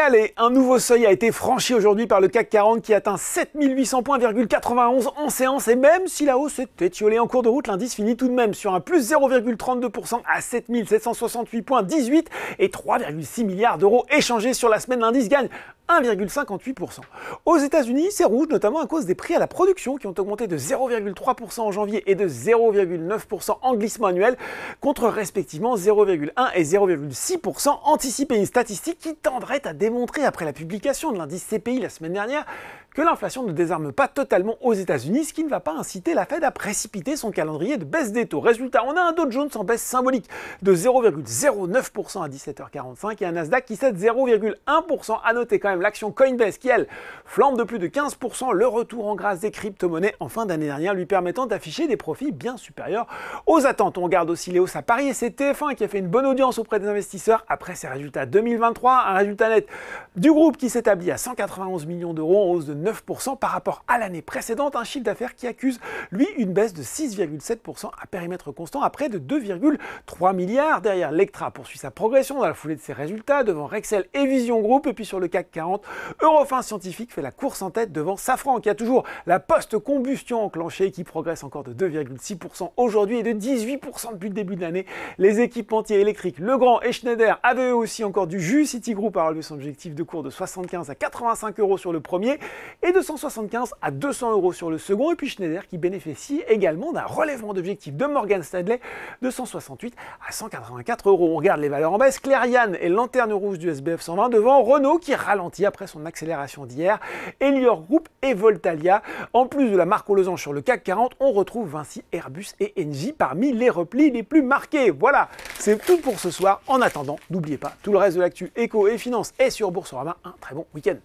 Allez, un nouveau seuil a été franchi aujourd'hui par le CAC 40 qui atteint 7800 points,91 en séance, et même si la hausse est étiolée en cours de route, l'indice finit tout de même sur un plus 0,32% à 7768,18 et 3,6 milliards d'euros échangés sur la semaine. L'indice gagne 1,58%. Aux États-Unis, c'est rouge, notamment à cause des prix à la production qui ont augmenté de 0,3% en janvier et de 0,9% en glissement annuel, contre respectivement 0,1 et 0,6% anticipés. Une statistique qui tendrait à démontrer, après la publication de l'indice CPI la semaine dernière, que l'inflation ne désarme pas totalement aux États-Unis, ce qui ne va pas inciter la Fed à précipiter son calendrier de baisse des taux. Résultat, on a un Dow Jones en baisse symbolique de 0,09% à 17h45 et un Nasdaq qui cède 0,1%. À noter quand même l'action Coinbase qui, elle, flambe de plus de 15%, le retour en grâce des crypto-monnaies en fin d'année dernière lui permettant d'afficher des profits bien supérieurs aux attentes. On regarde aussi les hausses à Paris et c'est TF1 qui a fait une bonne audience auprès des investisseurs après ses résultats 2023, un résultat net du groupe qui s'établit à 191 millions d'euros en hausse de 9% par rapport à l'année précédente, un chiffre d'affaires qui accuse, lui, une baisse de 6,7% à périmètre constant à près de 2,3 milliards. Derrière, Lectra poursuit sa progression dans la foulée de ses résultats devant Rexel et Vision Group, et puis sur le CAC 40, Eurofins Scientifique fait la course en tête devant Safran qui a toujours la post-combustion enclenchée et qui progresse encore de 2,6% aujourd'hui et de 18% depuis le début de l'année. Les équipementiers électriques Legrand et Schneider avaient eux aussi encore du jus. Citigroup a relevé son objectif de cours de 75 à 85 euros sur le premier et de 175 à 200 euros sur le second. Et puis Schneider qui bénéficie également d'un relèvement d'objectif de Morgan Stanley de 168 à 184 euros. On regarde les valeurs en baisse. Clariane et lanterne rouge du SBF 120 devant Renault qui ralentit après son accélération d'hier, Elior Group et Voltalia. En plus de la marque aux losanges sur le CAC 40, on retrouve Vinci, Airbus et Engie parmi les replis les plus marqués. Voilà, c'est tout pour ce soir. En attendant, n'oubliez pas, tout le reste de l'actu éco et finance est sur Boursorama. Un très bon week-end.